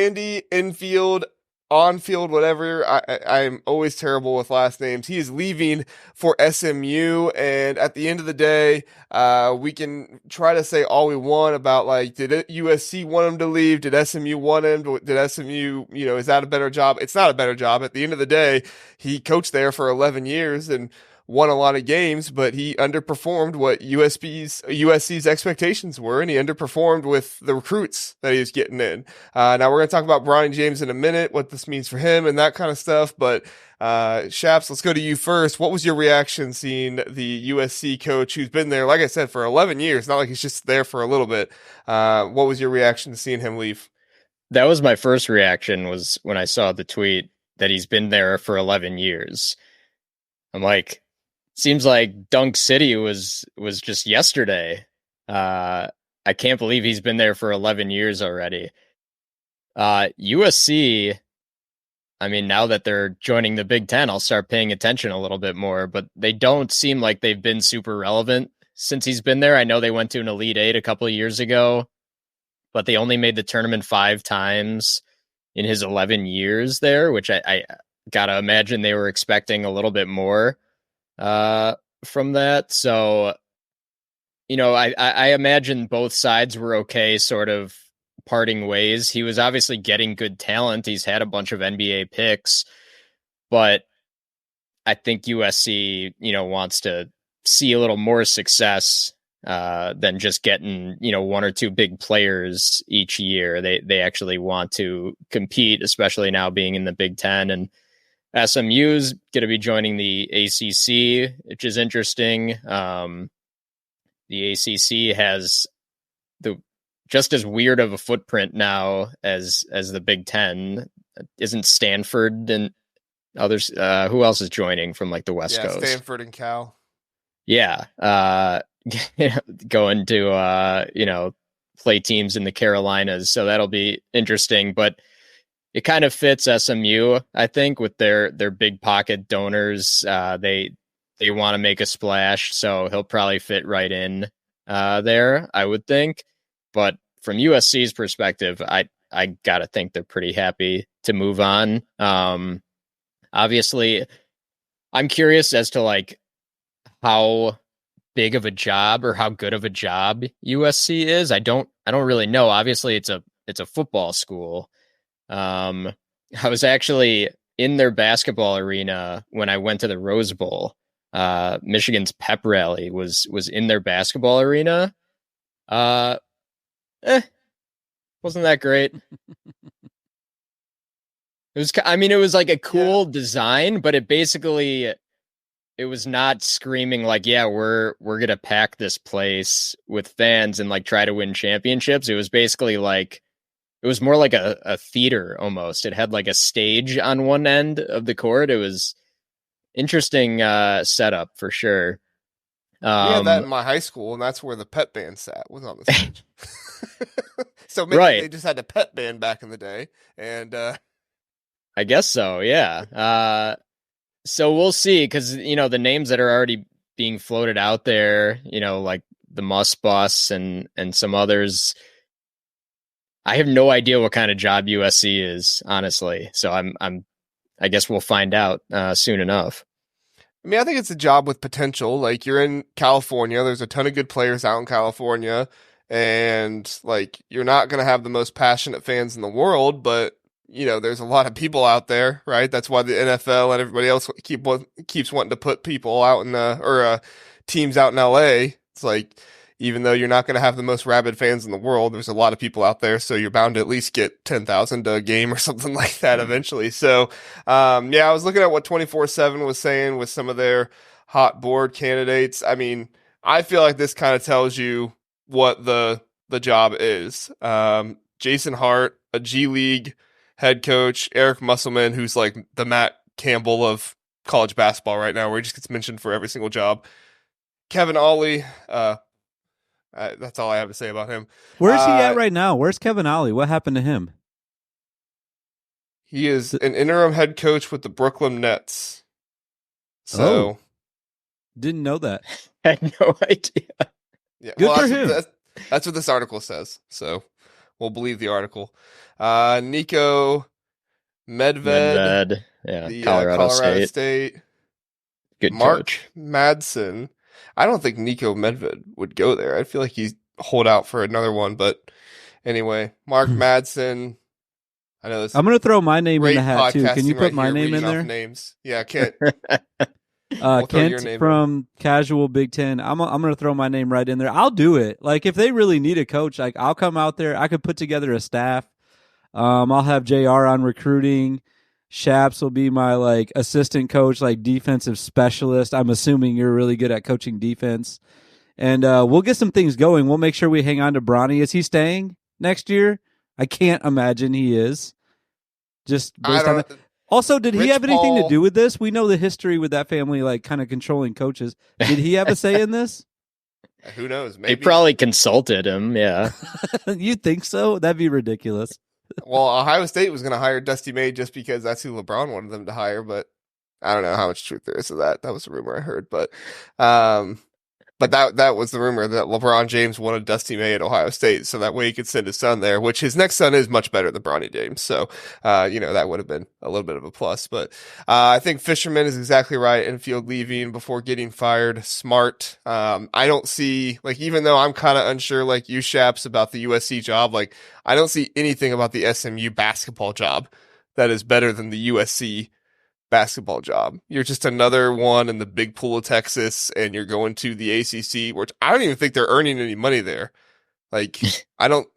Andy Enfield, on-field, whatever. I'm always terrible with last names. He is leaving for SMU, and at the end of the day, we can try to say all we want about like, did USC want him to leave? Did SMU want him? Did SMU, is that a better job? It's not a better job. At the end of the day, he coached there for 11 years and won a lot of games, but he underperformed what USC's expectations were, and he underperformed with the recruits that he was getting in. Now we're going to talk about Bronny James in a minute, what this means for him and that kind of stuff. But Shaps, let's go to you first. What was your reaction seeing the USC coach who's been there, like I said, for 11 years? Not like he's just there for a little bit. What was your reaction to seeing him leave? That was my first reaction, was when I saw the tweet that he's been there for 11 years. I'm like, seems like Dunk City was just yesterday. I can't believe he's been there for 11 years already. USC, I mean, now that they're joining the Big Ten, I'll start paying attention a little bit more, but they don't seem like they've been super relevant since he's been there. I know they went to an Elite Eight a couple of years ago, but they only made the tournament 5 times in his 11 years there, which I gotta imagine they were expecting a little bit more from that. So, I imagine both sides were okay sort of parting ways. He was obviously getting good talent. He's had a bunch of NBA picks, but I think USC, wants to see a little more success than just getting, 1 or 2 big players each year. They actually want to compete, especially now being in the Big Ten. And SMU's going to be joining the ACC, which is interesting. The ACC has just as weird of a footprint now as the Big Ten. Isn't Stanford and others? Who else is joining from like the West Coast? Stanford and Cal. Yeah, going to play teams in the Carolinas, so that'll be interesting. But it kind of fits SMU, I think, with their big pocket donors. They want to make a splash, so he'll probably fit right in there, I would think. But from USC's perspective, I gotta think they're pretty happy to move on. Obviously, I'm curious as to like how big of a job or how good of a job USC is. I don't really know. Obviously, it's a football school. I was actually in their basketball arena when I went to the Rose Bowl. Michigan's pep rally was in their basketball arena. Wasn't that great? It was like a cool design, but it was not screaming like, yeah, we're going to pack this place with fans and like try to win championships. It was basically like, it was more like a theater almost. It had like a stage on one end of the court. It was interesting setup for sure. We had that in my high school, and that's where the pep band was on the stage. So maybe they just had a pep band back in the day, and I guess so, yeah. So we'll see, because the names that are already being floated out there, like the Muss Bus and some others. I have no idea what kind of job USC is, honestly. So I guess we'll find out soon enough. I mean, I think it's a job with potential. Like, you're in California, there's a ton of good players out in California, and like, you're not going to have the most passionate fans in the world, but there's a lot of people out there, right? That's why the NFL and everybody else keeps wanting to put people out in teams out in LA. It's like, even though you're not going to have the most rabid fans in the world, there's a lot of people out there, so you're bound to at least get 10,000 a game or something like that eventually. So, I was looking at what 24/7 was saying with some of their hot board candidates. I mean, I feel like this kind of tells you what the job is. Jason Hart, a G League head coach, Eric Musselman, who's like the Matt Campbell of college basketball right now, where he just gets mentioned for every single job. Kevin Ollie, that's all I have to say about him. Where's he at right now? Where's Kevin Ollie? What happened to him? He is an interim head coach with the Brooklyn Nets. So, didn't know that. I had no idea. Yeah, Good for him. That's what this article says. So we'll believe the article. Nico Medved, Medved, yeah, the Colorado State. Good Mark coach. Madsen. I don't think Nico Medved would go there. I feel like he'd hold out for another one, but anyway, Mark Madsen. I know this. I'm going to throw my name in great the hat too. Can you podcasting put right my here, name in reading off there? names. Yeah, Kent. We'll throw your Kent name from Casual Big Ten. I'm going to throw my name right in there. I'll do it. Like if they really need a coach, like I'll come out there. I could put together a staff. I'll have JR on recruiting. Shaps will be my like assistant coach, like defensive specialist. I'm assuming you're really good at coaching defense. And we'll get some things going. We'll make sure we hang on to Bronny. Is he staying next year? I can't imagine he is. Just based on that. Also, did he have anything to do with this? We know the history with that family, like kind of controlling coaches. Did he have a say in this? Who knows? Maybe. They probably consulted him, yeah. You think so? That'd be ridiculous. Well, Ohio State was going to hire Dusty May just because that's who LeBron wanted them to hire, but I don't know how much truth there is to that. That was a rumor I heard, but that was the rumor that LeBron James wanted Dusty May at Ohio State, so that way he could send his son there, which his next son is much better than Bronny James. So, that would have been a little bit of a plus. But I think Fisherman is exactly right. Enfield leaving before getting fired, smart. I don't see, like, even though I'm kind of unsure, like you, Shaps, about the USC job, like, I don't see anything about the SMU basketball job that is better than the USC basketball job. You're just another one in the big pool of Texas, and you're going to the ACC, which I don't even think they're earning any money there. Like, I don't.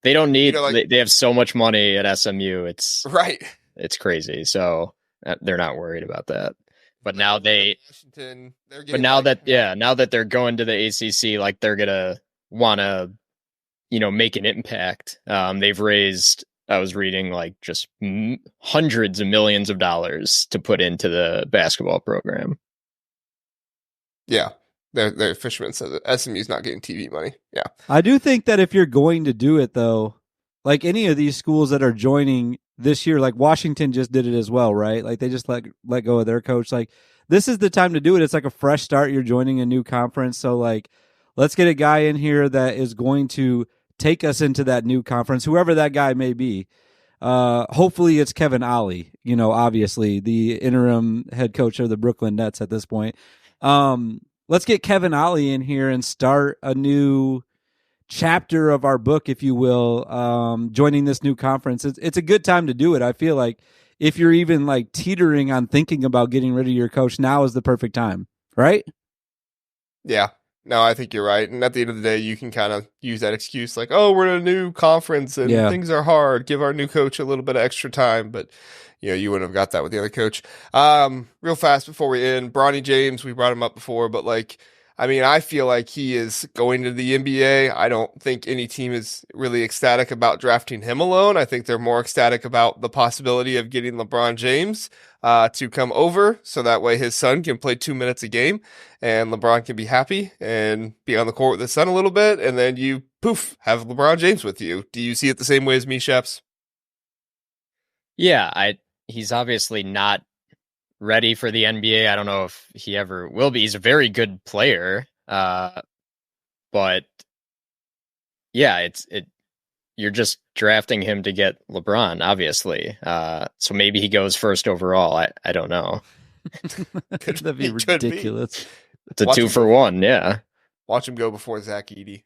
They don't need. They have so much money at SMU. It's right. It's crazy. So they're not worried about that. But now Washington. Now that they're going to the ACC, like they're gonna want to, make an impact. They've raised. I was reading like just hundreds of millions of dollars to put into the basketball program. Yeah. Their Fisherman says that SMU's not getting TV money. Yeah. I do think that if you're going to do it though, like any of these schools that are joining this year, like Washington just did it as well, right? Like they just let go of their coach. Like this is the time to do it. It's like a fresh start. You're joining a new conference. So like, let's get a guy in here that is going to take us into that new conference, whoever that guy may be. Hopefully it's Kevin Ollie, obviously the interim head coach of the Brooklyn Nets at this point. Let's get Kevin Ollie in here and start a new chapter of our book, if you will, joining this new conference. It's a good time to do it. I feel like if you're even like teetering on thinking about getting rid of your coach, now is the perfect time, right? Yeah. No, I think you're right. And at the end of the day, you can kind of use that excuse like, oh, we're in a new conference and things are hard. Give our new coach a little bit of extra time. But, you wouldn't have got that with the other coach. Real fast before we end, Bronny James, we brought him up before, but I feel like he is going to the NBA. I don't think any team is really ecstatic about drafting him alone. I think they're more ecstatic about the possibility of getting LeBron James to come over, so that way his son can play 2 minutes a game and LeBron can be happy and be on the court with his son a little bit, and then you, poof, have LeBron James with you. Do you see it the same way as me, Sheps? Yeah, he's obviously not ready for the NBA. I don't know if he ever will be. He's a very good player. But yeah, you're just drafting him to get LeBron, obviously. So maybe he goes first overall. I don't know. That'd be ridiculous. It's a 2-for-1. Yeah. Watch him go before Zach Edey.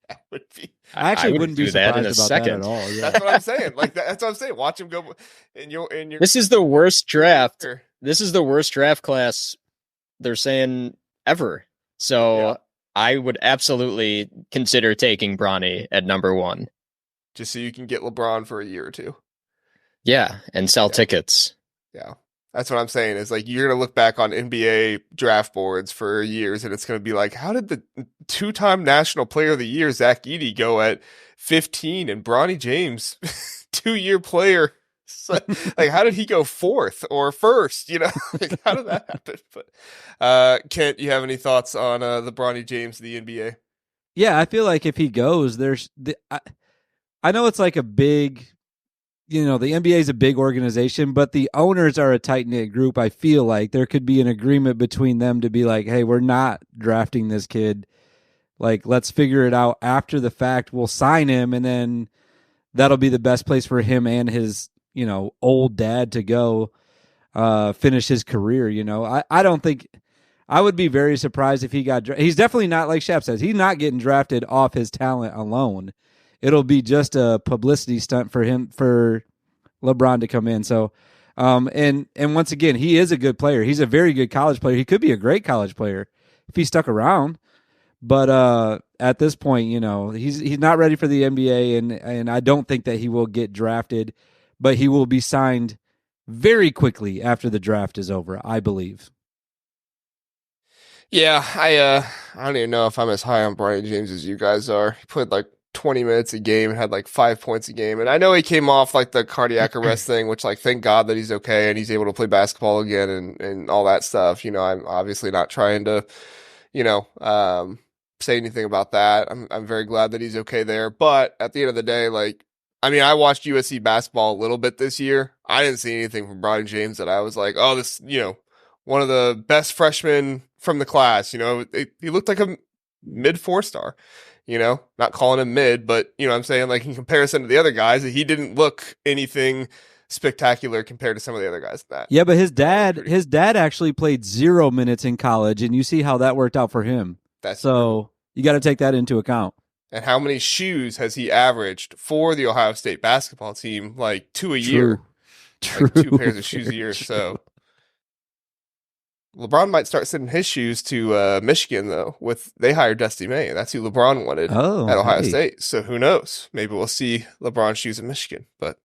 That would be. I actually wouldn't be surprised in a about second. that at all. Yeah. That's what I'm saying. That's what I'm saying. Watch him go. This is the worst draft. This is the worst draft class they're saying ever. So I would absolutely consider taking Bronny at number 1. Just so you can get LeBron for a year or two. Yeah, and sell tickets. Yeah. That's what I'm saying is like, you're going to look back on NBA draft boards for years and it's going to be like, how did the 2-time national player of the year, Zach Edey, go at 15 and Bronny James, 2-year player? So, like, how did he go 4th or 1st? Like, how did that happen? But Kent, you have any thoughts on the Bronny James of the NBA? Yeah, I feel like if he goes, I know it's like a big, the NBA is a big organization, but the owners are a tight-knit group. I feel like there could be an agreement between them to be like, hey, we're not drafting this kid Like, let's figure it out after the fact. We'll sign him, and then that'll be the best place for him and his, old dad to go finish his career. I don't think I would be very surprised if he got. He's definitely not, like Shep says, he's not getting drafted off his talent alone. It'll be just a publicity stunt for him, for LeBron to come in. So, and once again, he is a good player. He's a very good college player. He could be a great college player if he stuck around. But at this point, he's not ready for the NBA, and I don't think that he will get drafted, but he will be signed very quickly after the draft is over, I believe. Yeah, I don't even know if I'm as high on Bronny James as you guys are. He played like 20 minutes a game and had like 5 points a game. And I know he came off like the cardiac arrest thing, which like thank God that he's okay and he's able to play basketball again and all that stuff. I'm obviously not trying to, say anything about that. I'm very glad that he's okay there. But at the end of the day, I watched USC basketball a little bit this year. I didn't see anything from Bronny James that I was like, oh, this, one of the best freshmen from the class. He looked like a mid 4-star, not calling him mid, but I'm saying like in comparison to the other guys, he didn't look anything spectacular compared to some of the other guys in that. Yeah, but his dad actually played 0 minutes in college, and you see how that worked out for him. So you got to take that into account. And how many shoes has he averaged for the Ohio State basketball team? Like 2 a year. True. Like 2 pairs of shoes a year. True. So LeBron might start sending his shoes to Michigan, though. They hired Dusty May. That's who LeBron wanted at Ohio State. So who knows? Maybe we'll see LeBron's shoes in Michigan. But